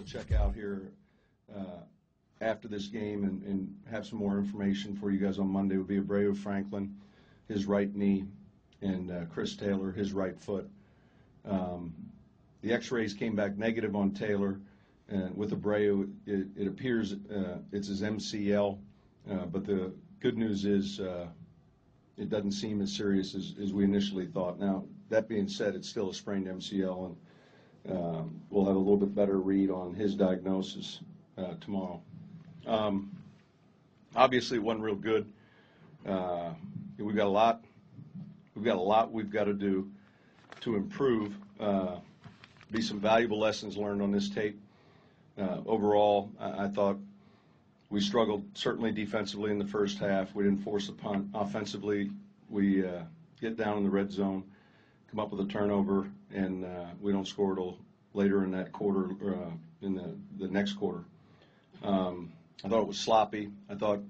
check out here after this game and have some more information for you guys on Monday. Will be Abreu Franklin, his right knee, and Chris Taylor, his right foot. The X-rays came back negative on Taylor. With Abreu, it appears it's his MCL, but the good news is it doesn't seem as serious as we initially thought. Now, that being said, it's still a sprained MCL, and we'll have a little bit better read on his diagnosis tomorrow. Obviously, it wasn't real good. We've got a lot we've got to do to improve. Be some valuable lessons learned on this tape. Overall, I thought we struggled certainly defensively in the first half. We didn't force a punt. Offensively, we get down in the red zone, come up with a turnover, and we don't score till later in that quarter, in the next quarter. I thought it was sloppy. I thought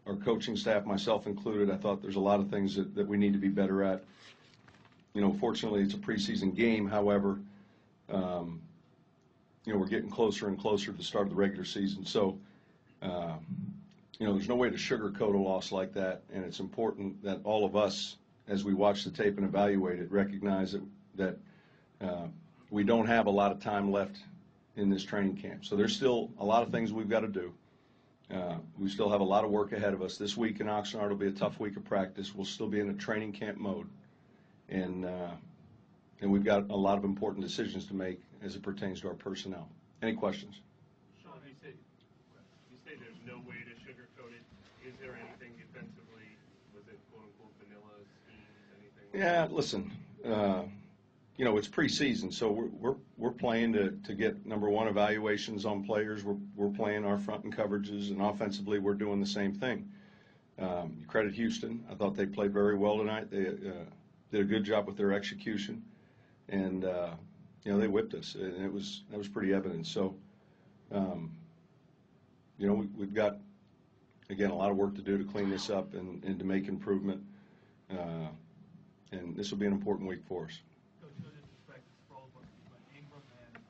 our coaching staff, myself included, I thought there's a lot of things that we need to be better at. Fortunately, it's a preseason game. However, we're getting closer and closer to the start of the regular season. So, there's no way to sugarcoat a loss like that, and it's important that all of us, as we watch the tape and evaluate it, recognize that we don't have a lot of time left in this training camp. So there's still a lot of things we've got to do. We still have a lot of work ahead of us. This week in Oxnard will be a tough week of practice. We'll still be in a training camp mode, and we've got a lot of important decisions to make as it pertains to our personnel. Any questions? Sean, you say there's no way to sugarcoat it. Is there anything defensively? Was it quote-unquote vanilla schemes, anything? Yeah, listen, it's preseason, so we're playing to get, number one, evaluations on players. We're playing our front and coverages, and offensively we're doing the same thing. You credit Houston. I thought they played very well tonight. They did a good job with their execution, and they whipped us, and that was pretty evident. So, we've got, again, a lot of work to do to clean this up and to make improvement, and this will be an important week for us. Coach, no disrespect to Sproles, but Ingram and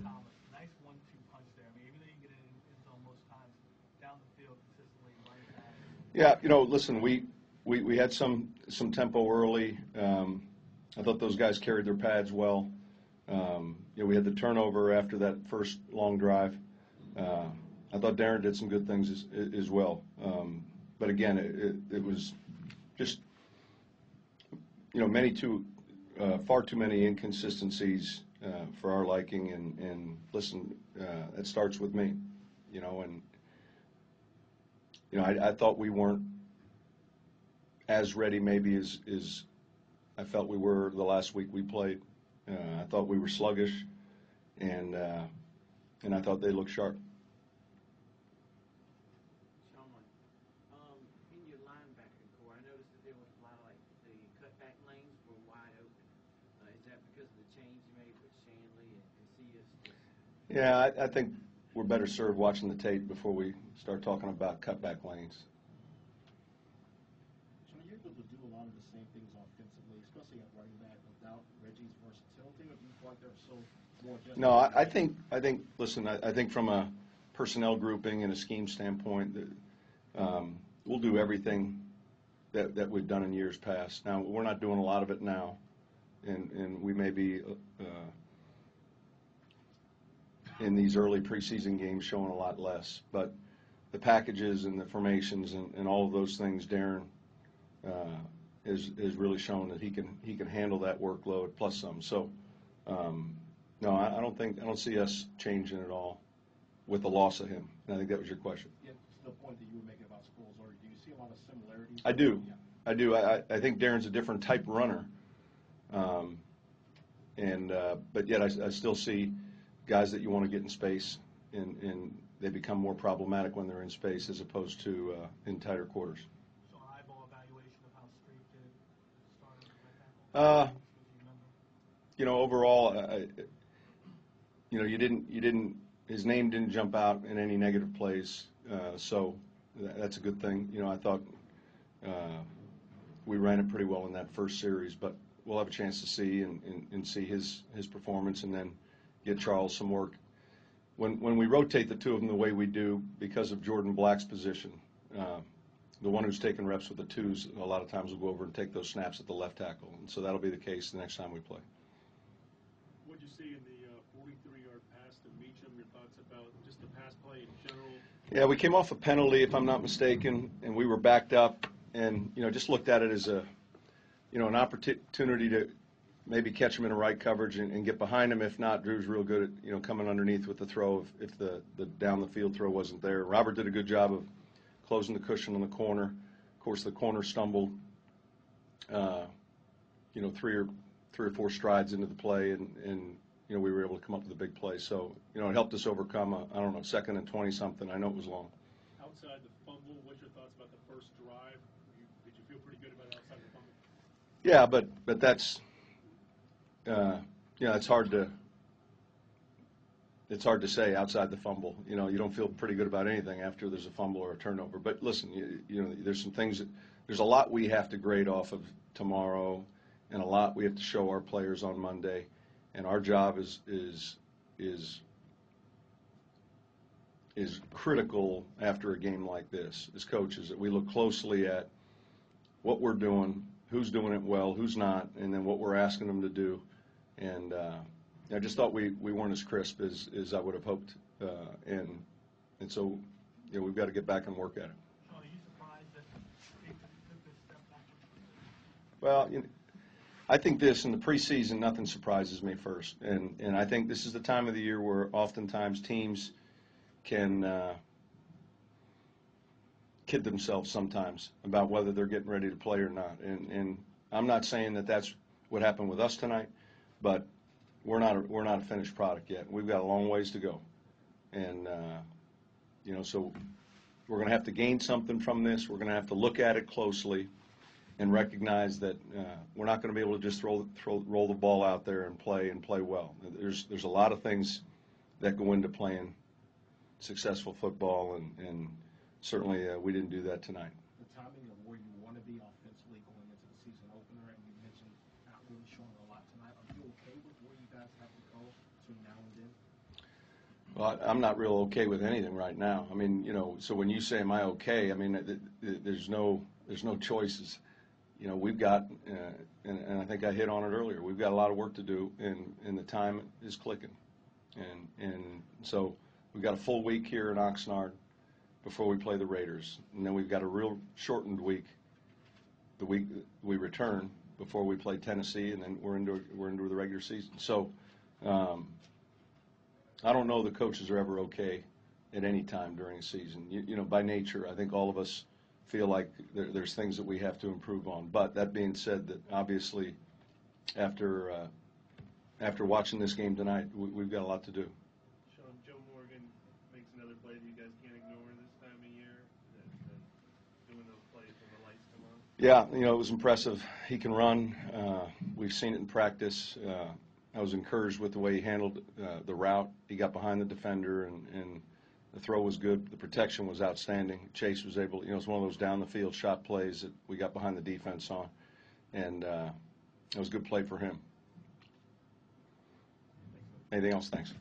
Thomas, nice 1-2 punch there. I mean, even though you get it in zone most times, down the field consistently running back. Yeah, listen, we had some tempo early. I thought those guys carried their pads well. We had the turnover after that first long drive. I thought Darren did some good things as well. But again, it was just, far too many inconsistencies for our liking. And listen, it starts with me, I thought we weren't as ready maybe as I felt we were the last week we played. I thought we were sluggish, and I thought they looked sharp. Sean, in your linebacker core, I noticed that there was a lot of the cutback lanes were wide open. Is that because of the change you made with Shanley and Casillas? Yeah, I think we're better served watching the tape before we start talking about cutback lanes. So you're able to do a lot of the same things offensively, especially at running back, without Reggie's versatility, or do you feel like they're so more just? No, I think. Listen, I think from a personnel grouping and a scheme standpoint, that we'll do everything that we've done in years past. Now, we're not doing a lot of it now, and we may be in these early preseason games showing a lot less. But the packages and the formations and all of those things, Darren is really shown that he can handle that workload plus some. So, no, I don't see us changing at all with the loss of him. And I think that was your question. Yeah, to the point that you were making about Sproles, or do you see a lot of similarities? I do. Yeah. I do. I think Darren's a different type runner. But yet I still see guys that you want to get in space, and they become more problematic when they're in space as opposed to in tighter quarters. So an eyeball evaluation of how Street did start at right tackle? Overall, you didn't. His name didn't jump out in any negative plays, so that's a good thing. I thought we ran it pretty well in that first series, but we'll have a chance to see and see his performance, and then get Charles some work when we rotate the two of them the way we do because of Jordan Black's position, the one who's taking reps with the twos a lot of times will go over and take those snaps at the left tackle, and so that'll be the case the next time we play. What did you see in the 43-yard pass to Meacham? Your thoughts about just the pass play in general? Yeah, we came off a penalty, if I'm not mistaken, and we were backed up, and just looked at it as an opportunity to maybe catch him in the right coverage and get behind him. If not, Drew's real good at coming underneath with the throw if the down the field throw wasn't there. Robert did a good job of closing the cushion on the corner. Of course, the corner stumbled, 3 or 4 strides into the play, and we were able to come up with a big play. So, it helped us overcome a 2nd and 20-something. I know it was long. Outside the fumble, what's your thoughts about the first drive? Did you feel pretty good about outside the fumble? Yeah, but that's it's hard to say outside the fumble. You don't feel pretty good about anything after there's a fumble or a turnover. But listen, there's some things there's a lot we have to grade off of tomorrow, and a lot we have to show our players on Monday. And our job is critical after a game like this as coaches, that we look closely at what we're doing, who's doing it well, who's not, and then what we're asking them to do. And I just thought we weren't as crisp as I would have hoped, and so we've got to get back and work at it. Sean, are you surprised that they took this step back? Well, I think in the preseason, nothing surprises me first, and I think this is the time of the year where oftentimes teams can kid themselves sometimes about whether they're getting ready to play or not. And I'm not saying that that's what happened with us tonight, but we're not a finished product yet. We've got a long ways to go, and so we're going to have to gain something from this. We're going to have to look at it closely and recognize that we're not going to be able to just roll the ball out there and play well. There's a lot of things that go into playing successful football, and certainly we didn't do that tonight. The timing of where you want to be offensively going into the season opener, and you mentioned not really showing a lot tonight. Are you okay with where you guys have to go between now and then? Well, I'm not real okay with anything right now. I mean, so when you say, am I okay, I mean, there's no choices. We've got, and I think I hit on it earlier, we've got a lot of work to do, and the time is clicking. And so we've got a full week here in Oxnard before we play the Raiders. And then we've got a real shortened week, the week we return, before we play Tennessee, and then we're into the regular season. So I don't know the coaches are ever okay at any time during a season. By nature, I think all of us feel like there's things that we have to improve on. But that being said, that obviously after watching this game tonight, we've got a lot to do. Sean, Joe Morgan makes another play that you guys can't ignore this time of year, doing those plays when the lights come on. Yeah, it was impressive. He can run. We've seen it in practice. I was encouraged with the way he handled the route. He got behind the defender, and the throw was good. The protection was outstanding. Chase was able, it's one of those down-the-field shot plays that we got behind the defense on, and it was a good play for him. Anything else? Thanks.